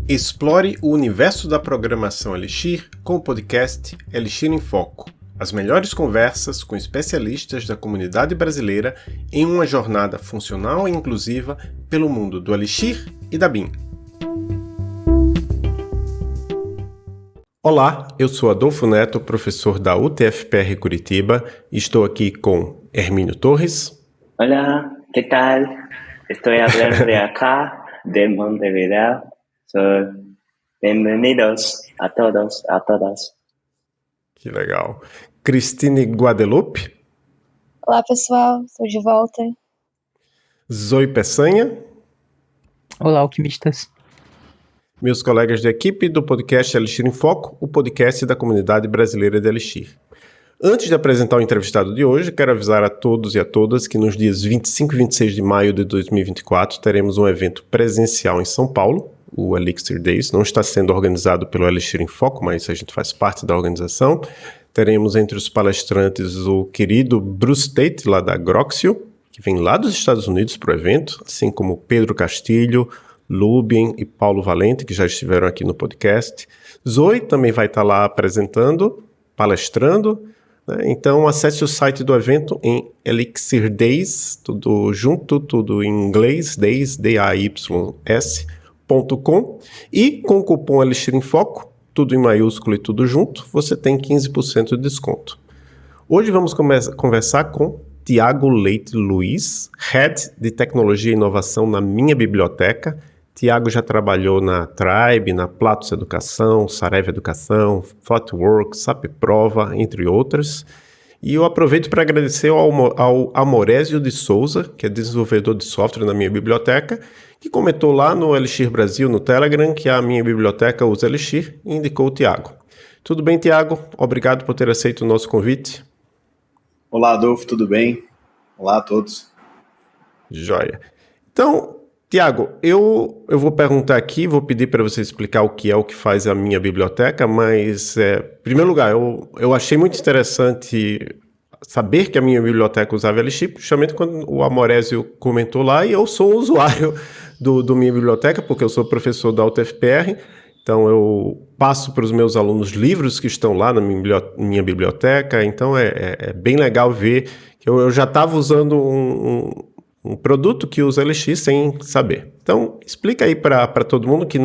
Explore o universo da programação Elixir com o podcast Elixir em Foco. As melhores conversas com especialistas da comunidade brasileira em uma jornada funcional e inclusiva pelo mundo do Elixir e da BIM. Olá, eu sou Adolfo Neto, professor da UTFPR Curitiba e estou aqui com Hermínio Torres. Hola, ¿qué tal? Estoy hablando de acá, de Montevideo. Bem-vindos a todos, a todas. Que legal. Cristine Guadeloupe. Olá, pessoal. Estou de volta. Zoe Peçanha. Olá, alquimistas. Meus colegas de equipe do podcast Elixir em Foco, o podcast da comunidade brasileira de Elixir. Antes de apresentar o entrevistado de hoje, quero avisar a todos e a todas que nos dias 25 e 26 de maio de 2024 teremos um evento presencial em São Paulo, o Elixir Days. Não está sendo organizado pelo Elixir em Foco, mas a gente faz parte da organização. Teremos entre os palestrantes o querido Bruce Tate, lá da Groxio, que vem lá dos Estados Unidos para o evento, assim como Pedro Castilho, Lubin e Paulo Valente, que já estiveram aqui no podcast. Zoe também vai estar lá apresentando, palestrando. Então acesse o site do evento em Elixir Days, tudo junto, tudo em inglês, Days, DAYS.com, e com o cupom Elixir em Foco, tudo em maiúsculo e tudo junto, você tem 15% de desconto. Hoje vamos conversar com Tiago Leite Luiz, Head de Tecnologia e Inovação na Minha Biblioteca. Tiago já trabalhou na Tribe, na Platos Educação, Sareve Educação, Thoughtworks, SAP Prova, entre outras. E eu aproveito para agradecer ao Amorésio de Souza, que é desenvolvedor de software na Minha Biblioteca, que comentou lá no Elixir Brasil, no Telegram, que a Minha Biblioteca usa Elixir e indicou o Tiago. Tudo bem, Tiago? Obrigado por ter aceito o nosso convite. Olá, Adolfo, tudo bem? Olá a todos. Joia. Então, Tiago, eu vou perguntar aqui, vou pedir para você explicar o que faz a Minha Biblioteca, mas, em primeiro lugar, eu achei muito interessante saber que a Minha Biblioteca usava Elixir, justamente quando o Amorésio comentou lá, e eu sou um usuário do Minha Biblioteca, porque eu sou professor da UTFPR, então eu passo para os meus alunos livros que estão lá na minha biblioteca, então é bem legal ver que eu já estava usando um produto que usa Elixir sem saber. Então, explica aí para todo mundo que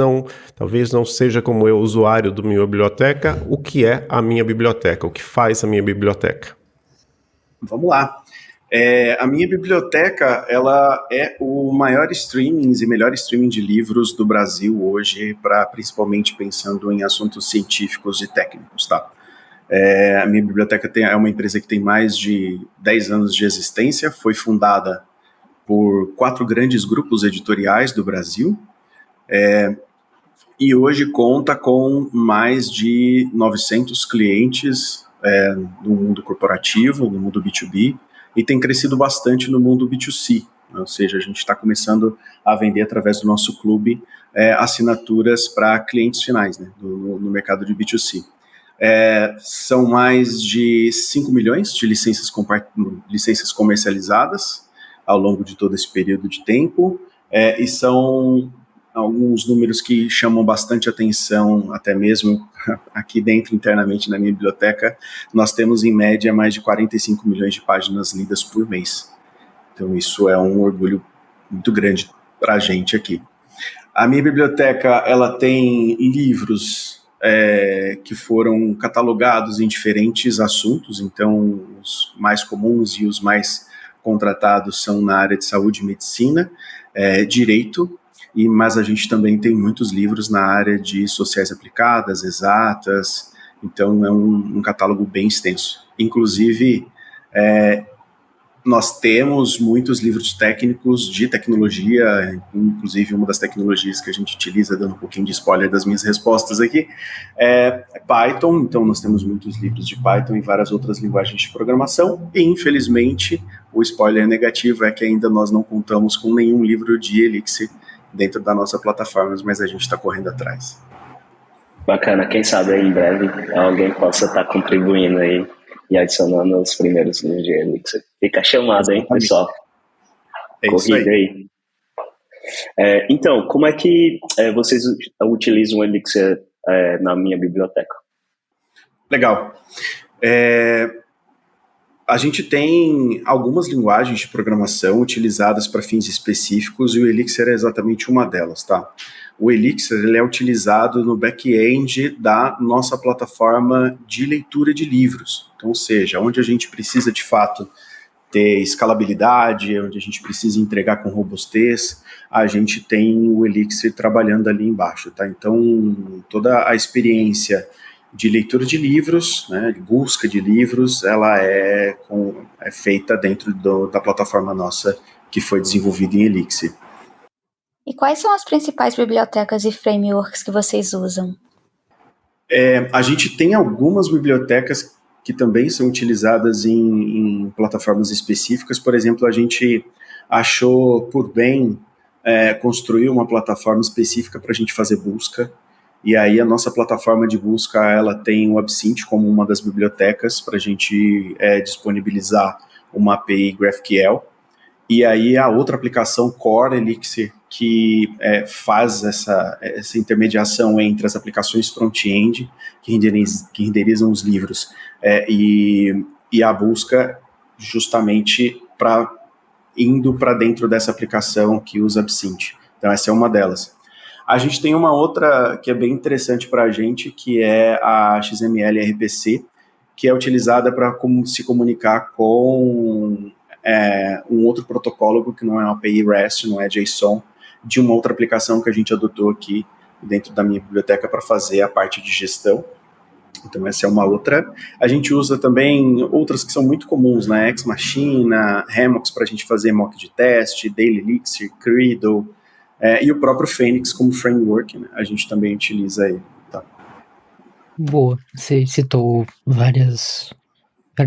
talvez não seja como eu, usuário do Minha Biblioteca, o que é a Minha Biblioteca, o que faz a Minha Biblioteca. Vamos lá. A Minha Biblioteca, ela é o maior streaming e melhor streaming de livros do Brasil hoje, principalmente pensando em assuntos científicos e técnicos, tá? A Minha Biblioteca é uma empresa que tem mais de 10 anos de existência, foi fundada por 4 grandes grupos editoriais do Brasil, e hoje conta com mais de 900 clientes no mundo corporativo, no mundo B2B, e tem crescido bastante no mundo B2C, ou seja, a gente está começando a vender através do nosso clube assinaturas para clientes finais, né, no mercado de B2C. São mais de 5 milhões de licenças comercializadas ao longo de todo esse período de tempo, e são alguns números que chamam bastante atenção, até mesmo aqui dentro, internamente na Minha Biblioteca, nós temos em média mais de 45 milhões de páginas lidas por mês. Então isso é um orgulho muito grande para a gente aqui. A Minha Biblioteca, ela tem livros que foram catalogados em diferentes assuntos, então os mais comuns e os mais contratados são na área de saúde e medicina, direito, mas a gente também tem muitos livros na área de sociais aplicadas, exatas, então é um catálogo bem extenso. Inclusive, nós temos muitos livros técnicos de tecnologia, inclusive uma das tecnologias que a gente utiliza, dando um pouquinho de spoiler das minhas respostas aqui, é Python. Então nós temos muitos livros de Python e várias outras linguagens de programação, e infelizmente o spoiler negativo é que ainda nós não contamos com nenhum livro de Elixir dentro da nossa plataforma, mas a gente está correndo atrás. Bacana, quem sabe aí em breve alguém possa estar contribuindo aí e adicionando os primeiros livros de Elixir. Fica chamado, hein, pessoal? É isso Corrida aí. Então, como é que vocês utilizam o Elixir na minha biblioteca? Legal. A gente tem algumas linguagens de programação utilizadas para fins específicos e o Elixir é exatamente uma delas, tá? O Elixir ele é utilizado no back-end da nossa plataforma de leitura de livros. Então, ou seja, onde a gente precisa de fato ter escalabilidade, onde a gente precisa entregar com robustez, a gente tem o Elixir trabalhando ali embaixo, tá? Então, toda a experiência de leitura de livros, né, de busca de livros, ela é feita dentro da plataforma nossa que foi desenvolvida em Elixir. E quais são as principais bibliotecas e frameworks que vocês usam? A gente tem algumas bibliotecas que também são utilizadas em plataformas específicas. Por exemplo, a gente achou por bem construir uma plataforma específica para a gente fazer busca. E aí a nossa plataforma de busca, ela tem o Absinthe como uma das bibliotecas para a gente disponibilizar uma API GraphQL. E aí a outra aplicação Core Elixir, que faz essa intermediação entre as aplicações front-end, que renderizam os livros, e a busca justamente indo para dentro dessa aplicação que usa Absinthe. Então essa é uma delas. A gente tem uma outra que é bem interessante para a gente, que é a XML RPC, que é utilizada para se comunicar com um outro protocolo que não é uma API REST, não é JSON, de uma outra aplicação que a gente adotou aqui dentro da minha biblioteca para fazer a parte de gestão. Então essa é uma outra. A gente usa também outras que são muito comuns, né? Ex Machina, Hamox para a gente fazer mock de teste, Daily Elixir, Credo, e o próprio Phoenix como framework, né? A gente também utiliza ele. Tá? Boa, você citou várias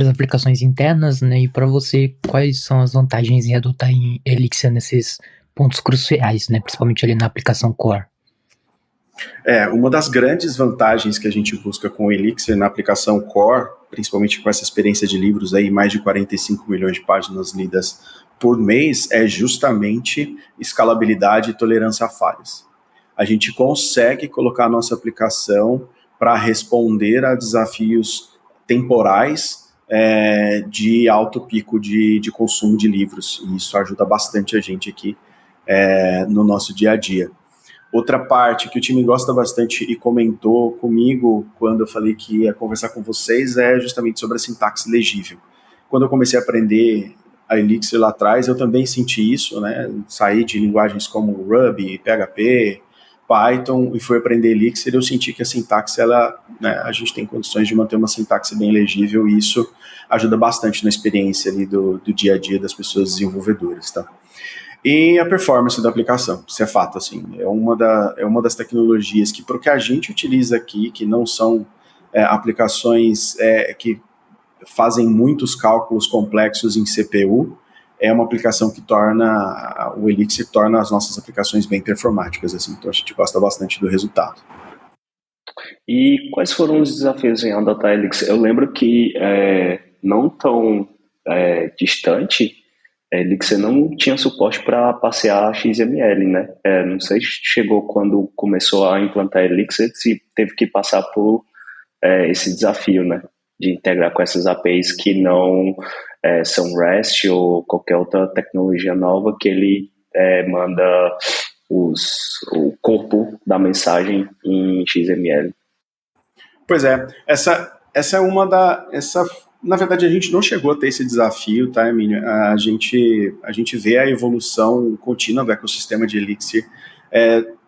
aplicações internas, né? E para você, quais são as vantagens em adotar em Elixir nesses pontos cruciais, né? Principalmente ali na aplicação Core? Uma das grandes vantagens que a gente busca com o Elixir na aplicação Core, principalmente com essa experiência de livros aí, mais de 45 milhões de páginas lidas por mês, é justamente escalabilidade e tolerância a falhas. A gente consegue colocar a nossa aplicação para responder a desafios temporais de alto pico de consumo de livros, e isso ajuda bastante a gente aqui no nosso dia a dia. Outra parte que o time gosta bastante e comentou comigo quando eu falei que ia conversar com vocês é justamente sobre a sintaxe legível. Quando eu comecei a aprender a Elixir lá atrás, eu também senti isso, né? Saí de linguagens como Ruby, PHP, Python e fui aprender Elixir, eu senti que a sintaxe, a gente tem condições de manter uma sintaxe bem legível e isso ajuda bastante na experiência ali do dia a dia das pessoas desenvolvedoras, tá? E a performance da aplicação, isso é fato, assim, é uma das tecnologias que, para o que a gente utiliza aqui, que não são aplicações que fazem muitos cálculos complexos em CPU, é uma aplicação que o Elixir torna as nossas aplicações bem performáticas, assim, então a gente gosta bastante do resultado. E quais foram os desafios em adotar Elixir? Eu lembro que não tão distante, Elixir não tinha suporte para passear XML, né? Não sei se chegou quando começou a implantar Elixir, se teve que passar por esse desafio, né? De integrar com essas APIs que não são REST ou qualquer outra tecnologia nova que ele manda o corpo da mensagem em XML. Pois é, essa é uma na verdade, a gente não chegou a ter esse desafio, tá, Emílio? A gente vê a evolução contínua do ecossistema de Elixir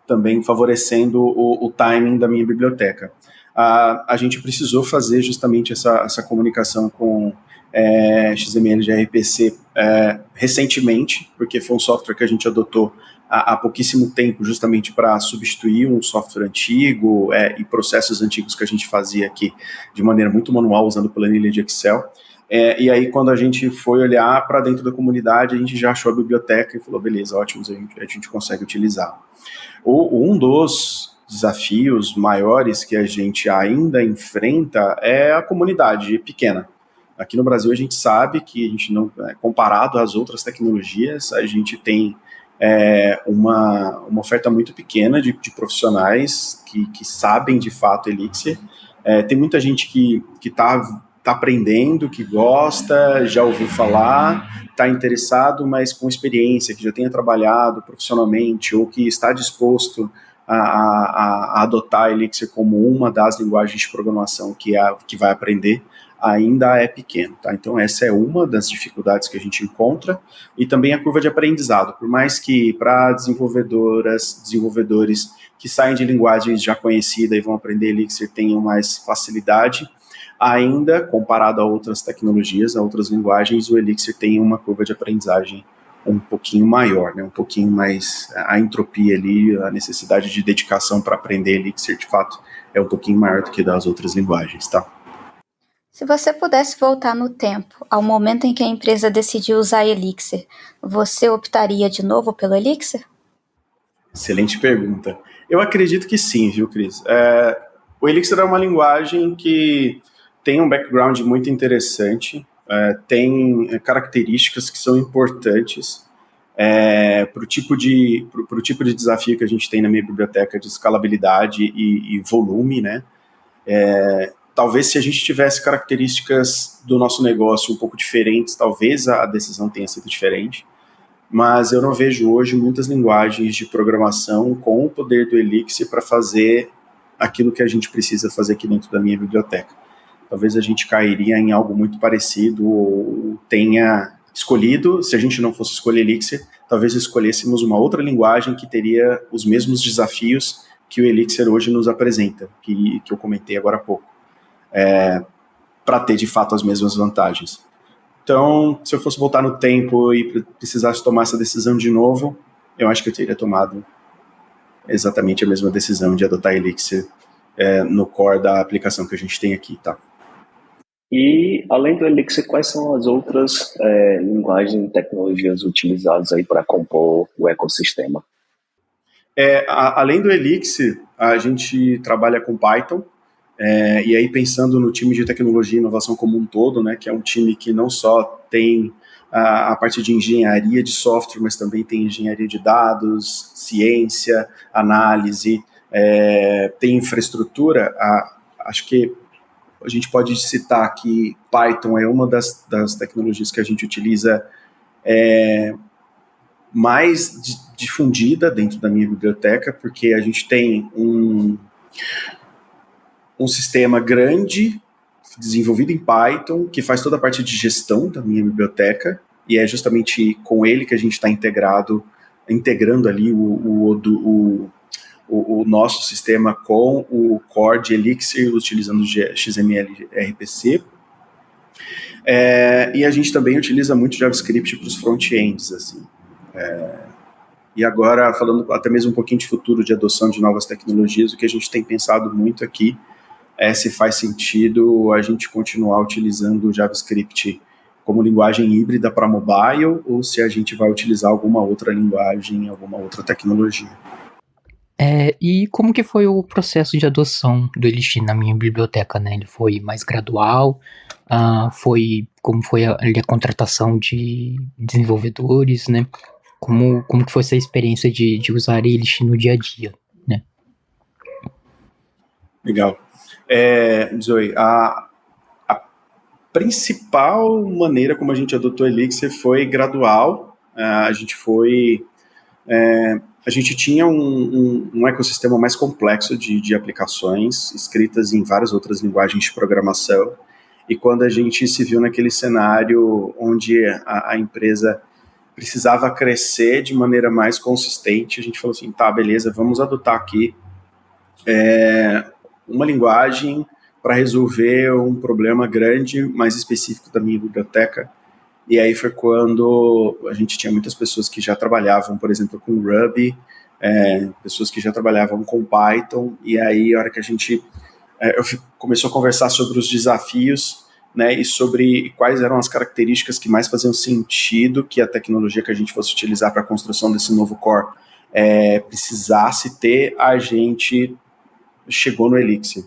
também favorecendo o timing da minha biblioteca. A gente precisou fazer justamente essa comunicação com XML de RPC recentemente, porque foi um software que a gente adotou há pouquíssimo tempo, justamente para substituir um software antigo e processos antigos que a gente fazia aqui de maneira muito manual, usando planilha de Excel. E aí, quando a gente foi olhar para dentro da comunidade, a gente já achou a biblioteca e falou, beleza, ótimo, a gente consegue utilizar. Um dos desafios maiores que a gente ainda enfrenta é a comunidade pequena. Aqui no Brasil, a gente sabe que a gente não, comparado às outras tecnologias, a gente tem uma oferta muito pequena de profissionais que sabem de fato Elixir. Tem muita gente que está aprendendo, que gosta, já ouviu falar, está interessado, mas com experiência, que já tenha trabalhado profissionalmente ou que está disposto a adotar Elixir como uma das linguagens de programação que vai aprender, ainda é pequeno, tá? Então essa é uma das dificuldades que a gente encontra, e também a curva de aprendizado, por mais que para desenvolvedores que saem de linguagens já conhecidas e vão aprender Elixir tenham mais facilidade, ainda, comparado a outras tecnologias, a outras linguagens, o Elixir tem uma curva de aprendizagem um pouquinho maior, né? Um pouquinho mais, a entropia ali, a necessidade de dedicação para aprender Elixir, de fato, é um pouquinho maior do que das outras linguagens, tá? Se você pudesse voltar no tempo, ao momento em que a empresa decidiu usar Elixir, você optaria de novo pelo Elixir? Excelente pergunta. Eu acredito que sim, viu, Cris? O Elixir é uma linguagem que tem um background muito interessante, tem características que são importantes para o tipo de desafio que a gente tem na minha biblioteca de escalabilidade e volume, né? Talvez se a gente tivesse características do nosso negócio um pouco diferentes, talvez a decisão tenha sido diferente, mas eu não vejo hoje muitas linguagens de programação com o poder do Elixir para fazer aquilo que a gente precisa fazer aqui dentro da minha biblioteca. Talvez a gente cairia em algo muito parecido ou tenha escolhido, se a gente não fosse escolher Elixir, talvez escolhêssemos uma outra linguagem que teria os mesmos desafios que o Elixir hoje nos apresenta, que eu comentei agora há pouco. Para ter de fato as mesmas vantagens. Então, se eu fosse voltar no tempo e precisasse tomar essa decisão de novo, eu acho que eu teria tomado exatamente a mesma decisão de adotar Elixir no core da aplicação que a gente tem aqui, tá? E, além do Elixir, quais são as outras linguagens e tecnologias utilizadas aí para compor o ecossistema? Além do Elixir, a gente trabalha com Python, e aí pensando no time de tecnologia e inovação como um todo, né, que é um time que não só tem a parte de engenharia de software, mas também tem engenharia de dados, ciência, análise, tem infraestrutura. Acho que a gente pode citar que Python é uma das tecnologias que a gente utiliza mais difundida dentro da minha biblioteca, porque a gente tem um sistema grande, desenvolvido em Python, que faz toda a parte de gestão da minha biblioteca, e é justamente com ele que a gente está integrando ali o nosso sistema com o core de Elixir, utilizando XML RPC. E a gente também utiliza muito JavaScript para os front-ends, assim. E agora, falando até mesmo um pouquinho de futuro de adoção de novas tecnologias, o que a gente tem pensado muito aqui se faz sentido a gente continuar utilizando o JavaScript como linguagem híbrida para mobile, ou se a gente vai utilizar alguma outra linguagem, alguma outra tecnologia. E como que foi o processo de adoção do Elixir na minha biblioteca, né? Ele foi mais gradual? Como foi a contratação de desenvolvedores, né? Como que foi essa experiência de usar Elixir no dia a dia, né? Legal. Zoe, a principal maneira como a gente adotou Elixir foi gradual. A gente tinha um ecossistema mais complexo de aplicações escritas em várias outras linguagens de programação, e quando a gente se viu naquele cenário onde a empresa precisava crescer de maneira mais consistente, a gente falou assim, tá, beleza, vamos adotar aqui uma linguagem para resolver um problema grande, mais específico da minha biblioteca. E aí foi quando a gente tinha muitas pessoas que já trabalhavam, por exemplo, com Ruby, pessoas que já trabalhavam com Python, e aí a hora que a gente começou a conversar sobre os desafios, né, e sobre quais eram as características que mais faziam sentido que a tecnologia que a gente fosse utilizar para a construção desse novo core precisasse ter, a gente chegou no Elixir.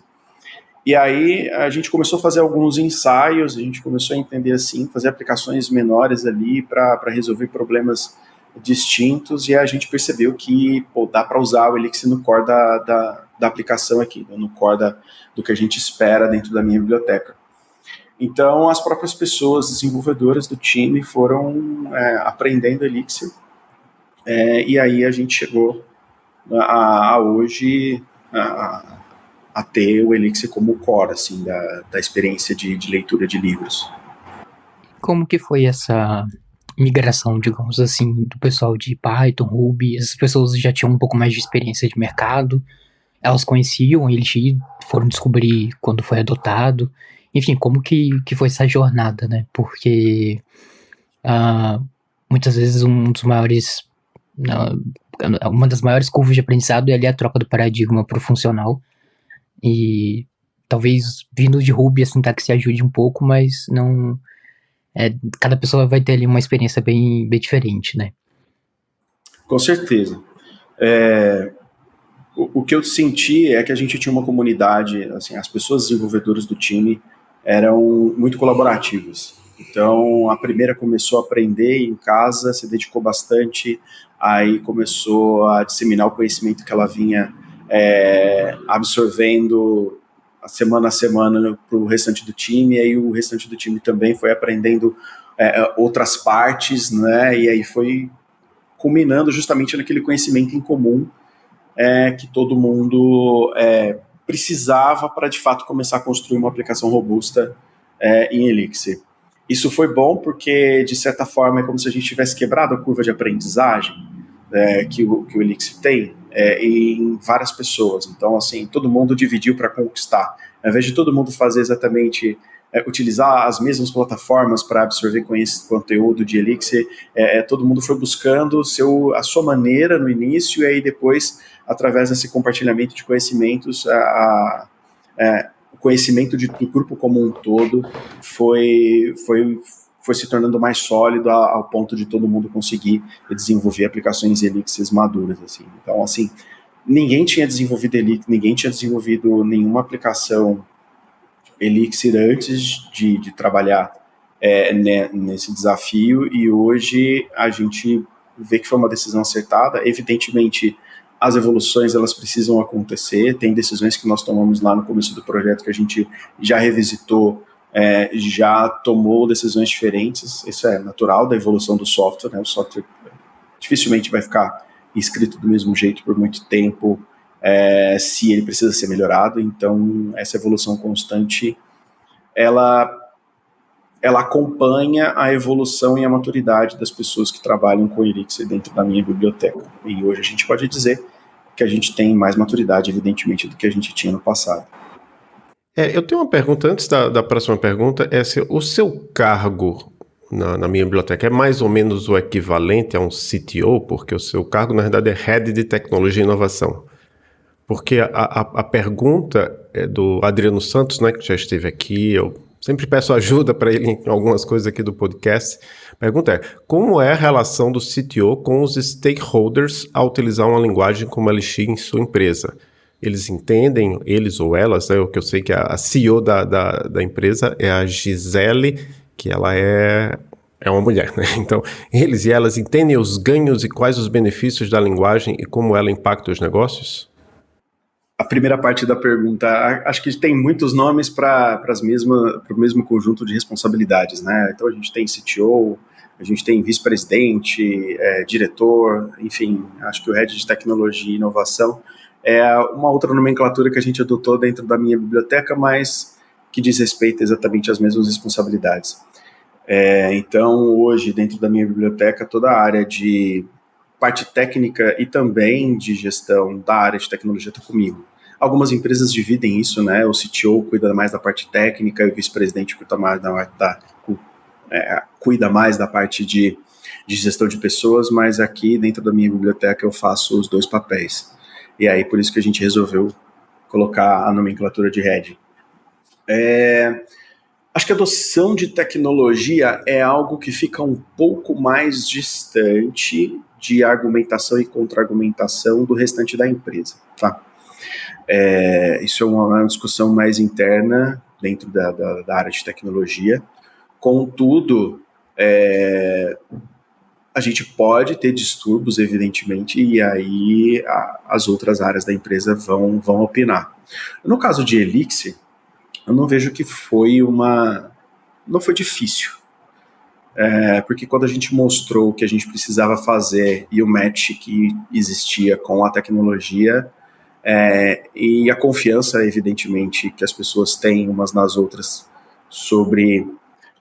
E aí a gente começou a fazer alguns ensaios, a gente começou a entender assim, fazer aplicações menores ali para resolver problemas distintos, e a gente percebeu que dá para usar o Elixir no core da aplicação aqui, no core do que a gente espera dentro da minha biblioteca. Então, as próprias pessoas desenvolvedoras do time foram aprendendo Elixir, e aí a gente chegou a hoje a ter o Elixir como core assim, da experiência de leitura de livros. Como que foi essa migração, digamos assim, do pessoal de Python, Ruby? Essas pessoas já tinham um pouco mais de experiência de mercado, elas conheciam Elixir, foram descobrir quando foi adotado. Enfim, como que foi essa jornada, né? Porque muitas vezes uma das maiores curvas de aprendizado é ali a troca do paradigma para o funcional. E talvez vindo de Ruby a sintaxe ajude um pouco, mas não... cada pessoa vai ter ali uma experiência bem diferente, né? Com certeza. O que eu senti é que a gente tinha uma comunidade, assim, as pessoas desenvolvedoras do time eram muito colaborativas. Então, a primeira começou a aprender em casa, se dedicou bastante, aí começou a disseminar o conhecimento que ela vinha absorvendo semana a semana para o restante do time, e aí o restante do time também foi aprendendo outras partes, né, e aí foi culminando justamente naquele conhecimento em comum que todo mundo precisava para, de fato, começar a construir uma aplicação robusta em Elixir. Isso foi bom porque, de certa forma, é como se a gente tivesse quebrado a curva de aprendizagem que o Elixir tem em várias pessoas. Então, assim, todo mundo dividiu para conquistar. Ao invés de todo mundo fazer exatamente... utilizar as mesmas plataformas para absorver conteúdo de Elixir, todo mundo foi buscando a sua maneira no início, e aí depois, através desse compartilhamento de conhecimentos, o conhecimento do grupo como um todo foi se tornando mais sólido ao ponto de todo mundo conseguir desenvolver aplicações Elixir maduras. Assim. Então, assim, ninguém tinha desenvolvido Elixir, ninguém tinha desenvolvido nenhuma aplicação Elixir antes de trabalhar nesse desafio, e hoje a gente vê que foi uma decisão acertada. Evidentemente, as evoluções elas precisam acontecer, tem decisões que nós tomamos lá no começo do projeto que a gente já revisitou, já tomou decisões diferentes. Isso é natural da evolução do software, né? O software dificilmente vai ficar escrito do mesmo jeito por muito tempo, se ele precisa ser melhorado. Então, essa evolução constante, ela acompanha a evolução e a maturidade das pessoas que trabalham com Elixir dentro da minha biblioteca. E hoje a gente pode dizer que a gente tem mais maturidade, evidentemente, do que a gente tinha no passado. Eu tenho uma pergunta, antes da próxima pergunta, se o seu cargo na minha biblioteca é mais ou menos o equivalente a um CTO, porque o seu cargo, na verdade, é Head de Tecnologia e Inovação. Porque a pergunta é do Adriano Santos, né, que já esteve aqui, eu sempre peço ajuda para ele em algumas coisas aqui do podcast. A pergunta é, como é a relação do CTO com os stakeholders ao utilizar uma linguagem como a Elixir em sua empresa? Eles entendem, eles ou elas, né, o que eu sei que a CEO da empresa é a Gisele, que ela é uma mulher, né? Então, eles e elas entendem os ganhos e quais os benefícios da linguagem e como ela impacta os negócios? A primeira parte da pergunta, acho que tem muitos nomes para o mesmo conjunto de responsabilidades, né? Então a gente tem CTO, a gente tem vice-presidente, diretor, enfim, acho que o Head de Tecnologia e Inovação é uma outra nomenclatura que a gente adotou dentro da minha biblioteca, mas que diz respeito exatamente às mesmas responsabilidades. Então, hoje, dentro da minha biblioteca, toda a área de parte técnica e também de gestão da área de tecnologia está comigo. Algumas empresas dividem isso, né? O CTO cuida mais da parte técnica e o vice-presidente cuida mais da parte de gestão de pessoas, mas aqui dentro da minha biblioteca eu faço os dois papéis. E aí por isso que a gente resolveu colocar a nomenclatura de Head. Acho que a adoção de tecnologia é algo que fica um pouco mais distante de argumentação e contra-argumentação do restante da empresa, tá? Isso é uma discussão mais interna dentro da área de tecnologia. Contudo, a gente pode ter distúrbios, evidentemente, e aí as outras áreas da empresa vão opinar. No caso de Elixir, eu não vejo que não foi difícil. Porque quando a gente mostrou o que a gente precisava fazer e o match que existia com a tecnologia, e a confiança, evidentemente, que as pessoas têm umas nas outras sobre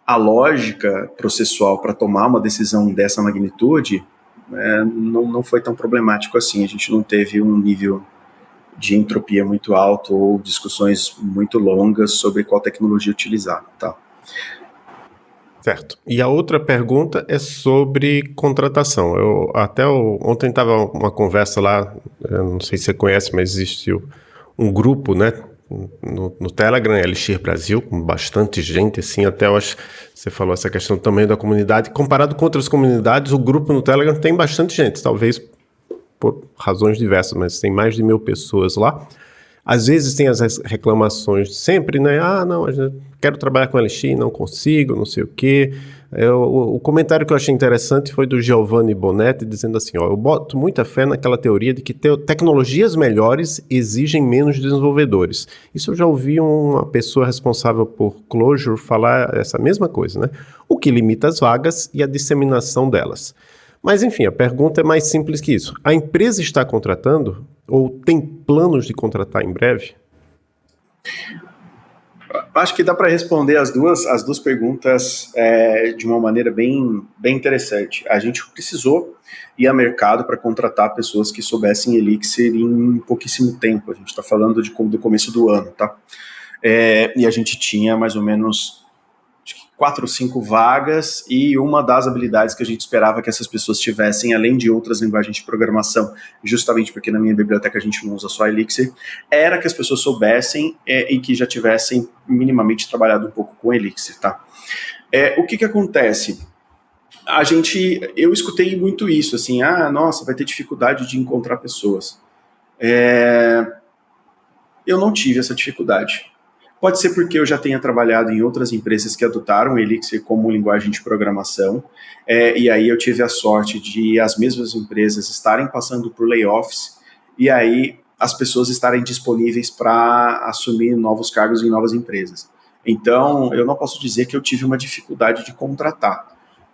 a lógica processual para tomar uma decisão dessa magnitude, não foi tão problemático assim. A gente não teve um nível de entropia muito alto ou discussões muito longas sobre qual tecnologia utilizar. Tá? Certo. E a outra pergunta é sobre contratação. Ontem estava uma conversa lá, eu não sei se você conhece, mas existiu um grupo, né, no Telegram, Elixir Brasil, com bastante gente, assim, até eu acho que você falou essa questão do tamanho da comunidade. Comparado com outras comunidades, o grupo no Telegram tem bastante gente, talvez por razões diversas, mas tem mais de 1.000 pessoas lá. Às vezes tem as reclamações sempre, né? Não, eu quero trabalhar com Elixir, não consigo, não sei o quê. O comentário que eu achei interessante foi do Giovanni Bonetti, dizendo assim, eu boto muita fé naquela teoria de que tecnologias melhores exigem menos desenvolvedores. Isso eu já ouvi uma pessoa responsável por Clojure falar essa mesma coisa, né? O que limita as vagas e a disseminação delas. Mas, enfim, a pergunta é mais simples que isso. A empresa está contratando ou tem planos de contratar em breve? Acho que dá para responder as duas perguntas de uma maneira bem interessante. A gente precisou ir a mercado para contratar pessoas que soubessem Elixir em pouquíssimo tempo. A gente está falando do começo do ano, tá? E a gente tinha mais ou menos 4 ou 5 vagas, e uma das habilidades que a gente esperava que essas pessoas tivessem, além de outras linguagens de programação, justamente porque na minha biblioteca a gente não usa só Elixir, era que as pessoas soubessem e que já tivessem minimamente trabalhado um pouco com Elixir, tá? O que acontece? Eu escutei muito isso, assim, nossa, vai ter dificuldade de encontrar pessoas. Eu não tive essa dificuldade. Pode ser porque eu já tenha trabalhado em outras empresas que adotaram Elixir como linguagem de programação, e aí eu tive a sorte de as mesmas empresas estarem passando por layoffs, e aí as pessoas estarem disponíveis para assumir novos cargos em novas empresas. Então, eu não posso dizer que eu tive uma dificuldade de contratar.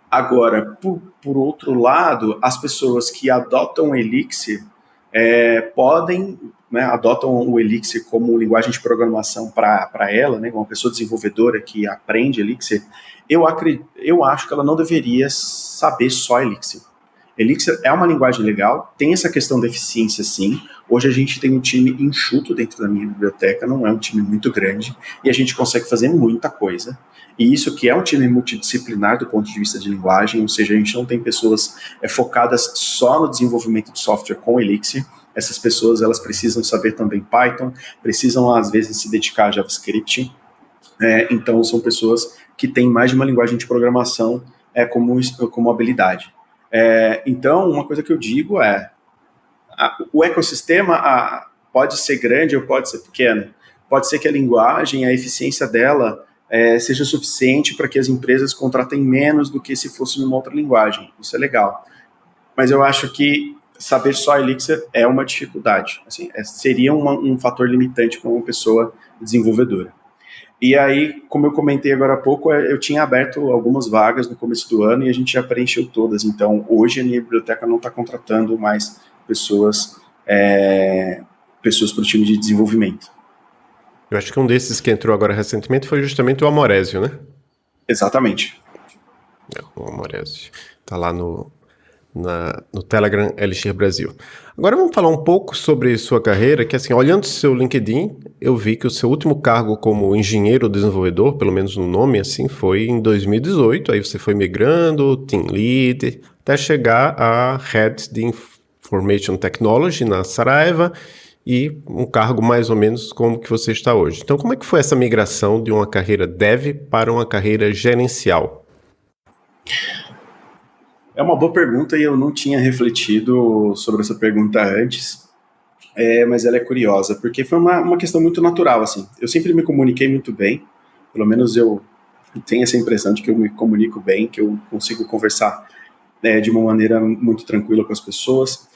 Agora, por outro lado, as pessoas que adotam Elixir podem... adotam o Elixir como linguagem de programação para ela, né, uma pessoa desenvolvedora que aprende Elixir, eu acho que ela não deveria saber só Elixir. Elixir é uma linguagem legal, tem essa questão da eficiência, sim. Hoje a gente tem um time enxuto dentro da minha biblioteca, não é um time muito grande, e a gente consegue fazer muita coisa. E isso que é um time multidisciplinar do ponto de vista de linguagem, ou seja, a gente não tem pessoas focadas só no desenvolvimento de software com Elixir. Essas pessoas, elas precisam saber também Python, precisam, às vezes, se dedicar a JavaScript. Então, são pessoas que têm mais de uma linguagem de programação como habilidade. Então, uma coisa que eu digo o ecossistema pode ser grande ou pode ser pequeno. Pode ser que a linguagem, a eficiência dela seja suficiente para que as empresas contratem menos do que se fosse numa outra linguagem. Isso é legal. Mas eu acho que saber só Elixir é uma dificuldade. Assim, seria um fator limitante para uma pessoa desenvolvedora. E aí, como eu comentei agora há pouco, eu tinha aberto algumas vagas no começo do ano e a gente já preencheu todas. Então, hoje a minha biblioteca não está contratando mais pessoas para o time de desenvolvimento. Eu acho que um desses que entrou agora recentemente foi justamente o Amorésio, né? Exatamente. O Amorésio. Está lá no Telegram Elixir Brasil. Agora vamos falar um pouco sobre sua carreira, que assim, olhando o seu LinkedIn, eu vi que o seu último cargo como engenheiro desenvolvedor, pelo menos no nome, assim, foi em 2018, aí você foi migrando, team lead, até chegar a Head de Information Technology na Saraiva, e um cargo mais ou menos como que você está hoje. Então, como é que foi essa migração de uma carreira dev para uma carreira gerencial? É uma boa pergunta e eu não tinha refletido sobre essa pergunta antes, mas ela é curiosa, porque foi uma questão muito natural, assim. Eu sempre me comuniquei muito bem, pelo menos eu tenho essa impressão de que eu me comunico bem, que eu consigo conversar de uma maneira muito tranquila com as pessoas.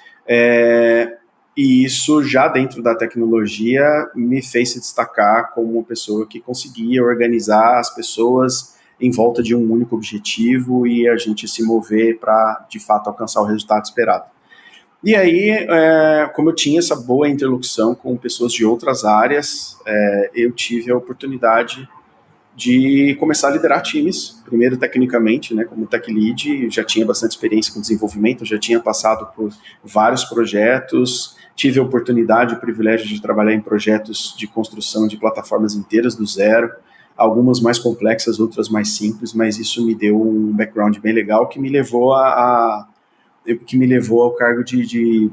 E isso, já dentro da tecnologia, me fez se destacar como uma pessoa que conseguia organizar as pessoas em volta de um único objetivo e a gente se mover para, de fato, alcançar o resultado esperado. E aí, como eu tinha essa boa interlocução com pessoas de outras áreas, eu tive a oportunidade de começar a liderar times, primeiro tecnicamente, né, como tech lead, já tinha bastante experiência com desenvolvimento, já tinha passado por vários projetos, tive a oportunidade e o privilégio de trabalhar em projetos de construção de plataformas inteiras do zero, algumas mais complexas, outras mais simples, mas isso me deu um background bem legal que me levou ao cargo de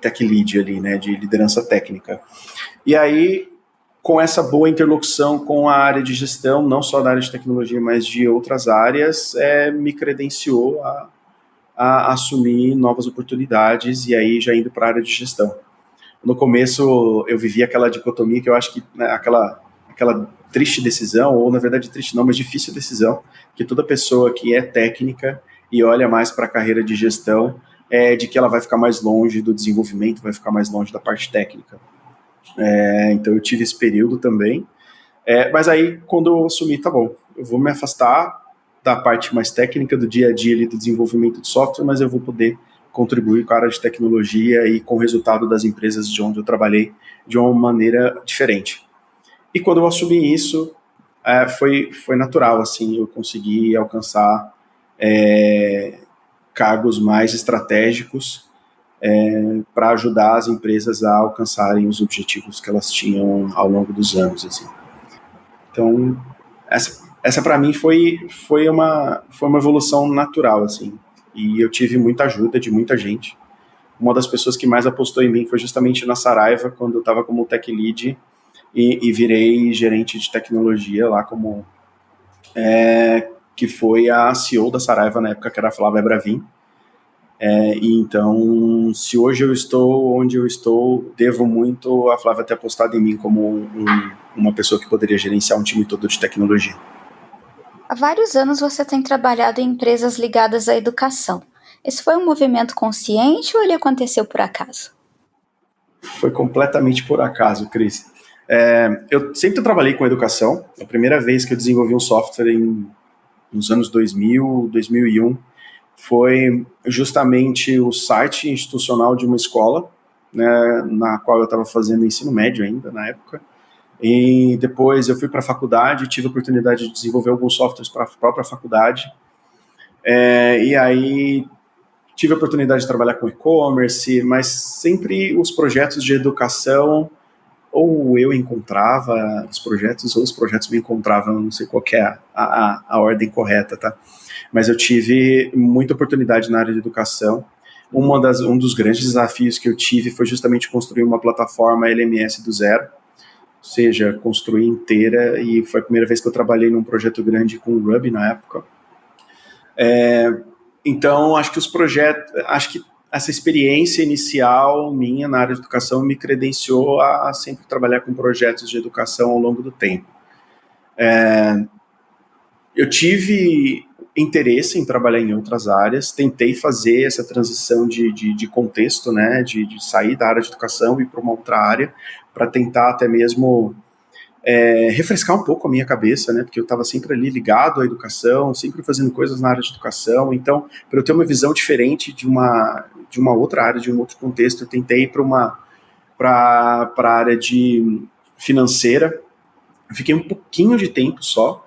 tech lead ali, né, de liderança técnica. E aí, com essa boa interlocução com a área de gestão, não só da área de tecnologia, mas de outras áreas, me credenciou a assumir novas oportunidades e aí já indo para a área de gestão. No começo, eu vivia aquela dicotomia que eu acho que, né, aquela triste decisão, ou na verdade triste não, mas difícil decisão, que toda pessoa que é técnica e olha mais para a carreira de gestão, de que ela vai ficar mais longe do desenvolvimento, vai ficar mais longe da parte técnica. Então eu tive esse período também, mas aí quando eu assumi, tá bom, eu vou me afastar da parte mais técnica do dia a dia ali, do desenvolvimento de software, mas eu vou poder contribuir com a área de tecnologia e com o resultado das empresas de onde eu trabalhei de uma maneira diferente. E quando eu assumi isso, foi natural, assim, eu consegui alcançar cargos mais estratégicos para ajudar as empresas a alcançarem os objetivos que elas tinham ao longo dos anos, assim. Então, essa para mim foi uma evolução natural, assim, e eu tive muita ajuda de muita gente. Uma das pessoas que mais apostou em mim foi justamente na Saraiva, quando eu estava como tech lead e virei gerente de tecnologia lá, que foi a CEO da Saraiva na época, que era a Flávia Bravin. E então, se hoje eu estou onde eu estou, devo muito a Flávia ter apostado em mim como uma pessoa que poderia gerenciar um time todo de tecnologia. Há vários anos você tem trabalhado em empresas ligadas à educação. Esse foi um movimento consciente ou ele aconteceu por acaso? Foi completamente por acaso, Cris. Eu sempre trabalhei com educação. A primeira vez que eu desenvolvi um software nos anos 2000, 2001, foi justamente o site institucional de uma escola, né, na qual eu estava fazendo ensino médio ainda, na época. E depois eu fui para a faculdade, tive a oportunidade de desenvolver alguns softwares para a própria faculdade. E aí tive a oportunidade de trabalhar com e-commerce, mas sempre os projetos de educação, ou eu encontrava os projetos, ou os projetos me encontravam, não sei qual que é a ordem correta, tá? Mas eu tive muita oportunidade na área de educação. Um dos grandes desafios que eu tive foi justamente construir uma plataforma LMS do zero, ou seja, construir inteira, e foi a primeira vez que eu trabalhei num projeto grande com o Ruby na época. Então, acho que essa experiência inicial minha na área de educação me credenciou a sempre trabalhar com projetos de educação ao longo do tempo. Eu tive interesse em trabalhar em outras áreas, tentei fazer essa transição de contexto, né, de sair da área de educação e ir para uma outra área, para tentar até mesmo refrescar um pouco a minha cabeça, né, porque eu estava sempre ali ligado à educação, sempre fazendo coisas na área de educação. Então, para eu ter uma visão diferente de uma outra área, de um outro contexto, eu tentei ir para a área de financeira. Eu fiquei um pouquinho de tempo só,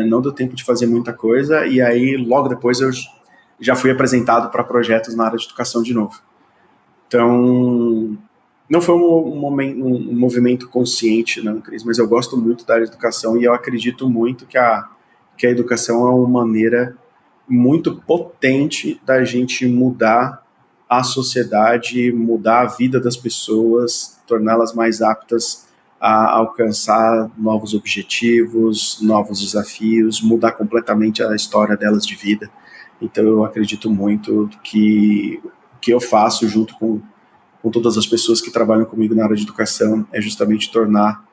não deu tempo de fazer muita coisa, e aí logo depois eu já fui apresentado para projetos na área de educação de novo. Então, não foi um movimento consciente, não, Cris, mas eu gosto muito da área de educação e eu acredito muito que a educação é uma maneira muito potente da gente mudar a sociedade, mudar a vida das pessoas, torná-las mais aptas a alcançar novos objetivos, novos desafios, mudar completamente a história delas de vida. Então eu acredito muito que o que eu faço junto com todas as pessoas que trabalham comigo na área de educação é justamente tornar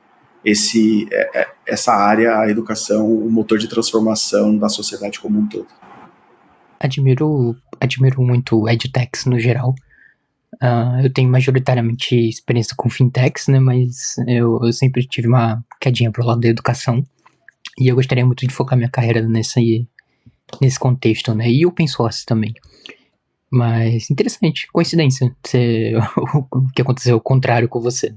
essa área, a educação, um motor de transformação da sociedade como um todo. Admiro muito edtechs no geral. Eu tenho majoritariamente experiência com fintechs, né, mas eu sempre tive uma quedinha pro lado da educação, e eu gostaria muito de focar minha carreira nesse contexto, né, e open source também. Mas interessante, coincidência, o que aconteceu ao contrário com você.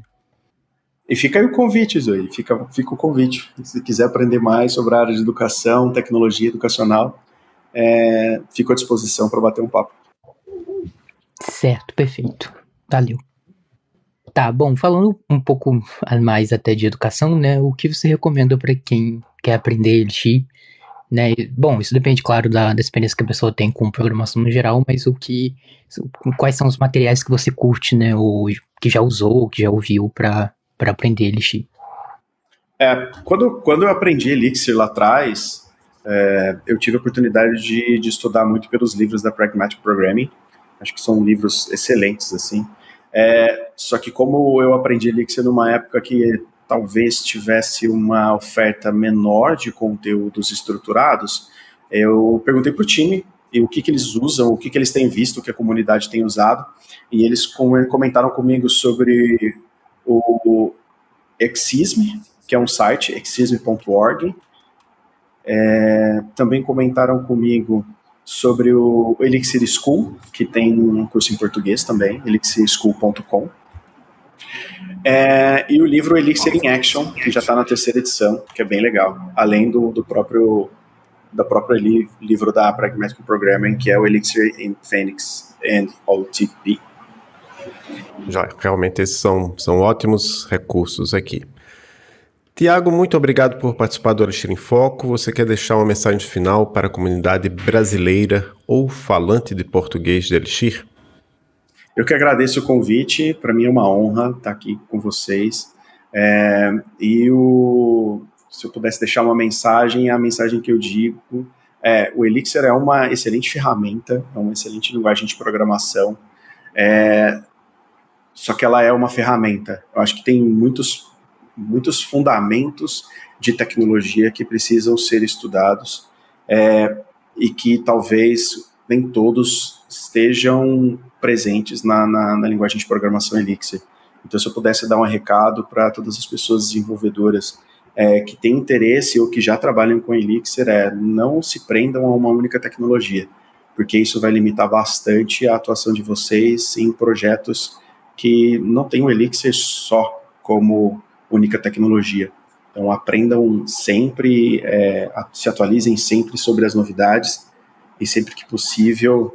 E fica aí o convite, Zoe, fica o convite. Se quiser aprender mais sobre a área de educação, tecnologia educacional, fico à disposição para bater um papo. Certo, perfeito. Valeu. Tá, bom, falando um pouco mais até de educação, né, o que você recomenda para quem quer aprender Elixir, né? Bom, isso depende, claro, da experiência que a pessoa tem com programação no geral, mas quais são os materiais que você curte, né, ou que já usou, que já ouviu para aprender Elixir? Quando eu aprendi Elixir lá atrás, eu tive a oportunidade de estudar muito pelos livros da Pragmatic Programming. Acho que são livros excelentes, assim. Só que como eu aprendi Elixir numa época que talvez tivesse uma oferta menor de conteúdos estruturados, eu perguntei para o time o que eles usam, o que eles têm visto, o que a comunidade tem usado, e eles comentaram comigo sobre o Exism, que é um site, exism.org. Também comentaram comigo sobre o Elixir School, que tem um curso em português também, elixirschool.com. E o livro Elixir in Action, que já está na 3ª edição, que é bem legal, além do próprio livro da Pragmatic Programming, que é o Elixir in Phoenix and OLTP. Já, realmente esses são ótimos recursos aqui. Tiago, muito obrigado por participar do Elixir em Foco. Você quer deixar uma mensagem final para a comunidade brasileira ou falante de português de Elixir? Eu que agradeço o convite, para mim é uma honra estar aqui com vocês. Se eu pudesse deixar uma mensagem, a mensagem que eu digo o Elixir é uma excelente ferramenta, é uma excelente linguagem de programação, só que ela é uma ferramenta. Eu acho que tem muitos fundamentos de tecnologia que precisam ser estudados e que talvez nem todos estejam presentes na linguagem de programação Elixir. Então, se eu pudesse dar um recado para todas as pessoas desenvolvedoras que têm interesse ou que já trabalham com Elixir, não se prendam a uma única tecnologia, porque isso vai limitar bastante a atuação de vocês em projetos que não têm o Elixir só como única tecnologia. Então, aprendam sempre, se atualizem sempre sobre as novidades e sempre que possível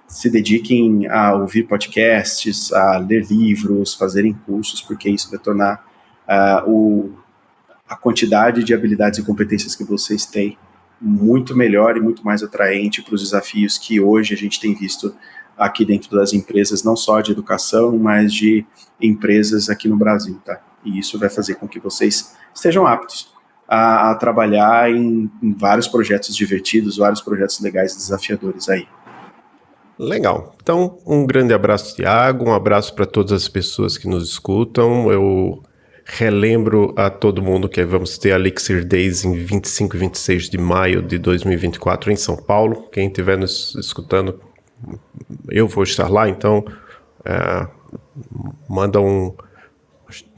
se dediquem a ouvir podcasts, a ler livros, fazerem cursos, porque isso vai tornar a quantidade de habilidades e competências que vocês têm muito melhor e muito mais atraente para os desafios que hoje a gente tem visto aqui dentro das empresas, não só de educação, mas de empresas aqui no Brasil, tá? E isso vai fazer com que vocês estejam aptos a trabalhar em vários projetos divertidos, vários projetos legais e desafiadores aí. Legal. Então, um grande abraço, Tiago, um abraço para todas as pessoas que nos escutam. Eu relembro a todo mundo que vamos ter a Elixir Days em 25 e 26 de maio de 2024 em São Paulo. Quem estiver nos escutando, eu vou estar lá, então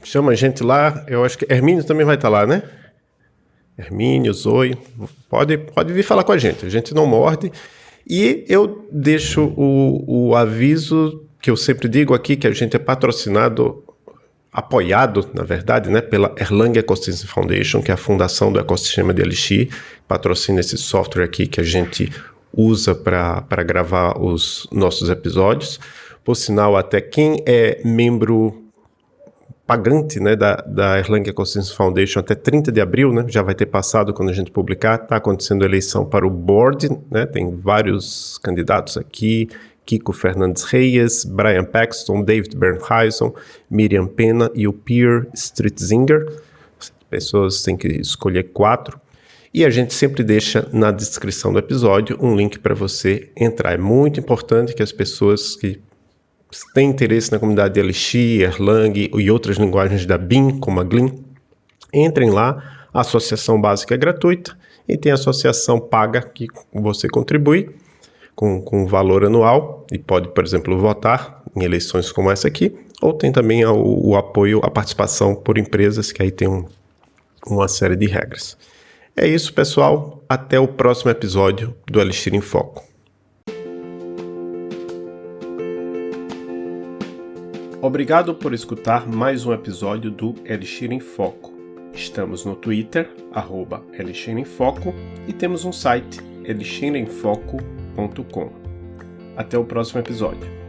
chama a gente lá. Eu acho que Hermínio também vai estar lá, né? Hermínio, Zoe, pode vir falar com a gente não morde. E eu deixo o aviso que eu sempre digo aqui, que a gente é apoiado, na verdade, né, pela Erlang Ecosystem Foundation, que é a fundação do ecossistema de Elixir, patrocina esse software aqui que a gente usa para gravar os nossos episódios. Por sinal, até quem é membro pagante, né, da Erlang Ecosystem Foundation até 30 de abril, né, já vai ter passado quando a gente publicar, está acontecendo a eleição para o board, né, tem vários candidatos aqui, Kiko Fernandes Reyes, Brian Paxton, David Bernheisen, Miriam Pena e o Pierre Streetzinger. As pessoas têm que escolher 4. E a gente sempre deixa na descrição do episódio um link para você entrar. É muito importante que as pessoas que têm interesse na comunidade de Elixir, Erlang e outras linguagens da BIM, como a Glean, entrem lá. A associação básica é gratuita E tem a associação paga, que você contribui com valor anual e pode, por exemplo, votar em eleições como essa aqui, ou tem também o apoio, a participação por empresas, que aí tem uma série de regras. É isso, pessoal. Até o próximo episódio do Elixir em Foco. Obrigado por escutar mais um episódio do Elixir em Foco. Estamos no Twitter, @Elixir em Foco, e temos um site, elixiremfoco.com. Até o próximo episódio.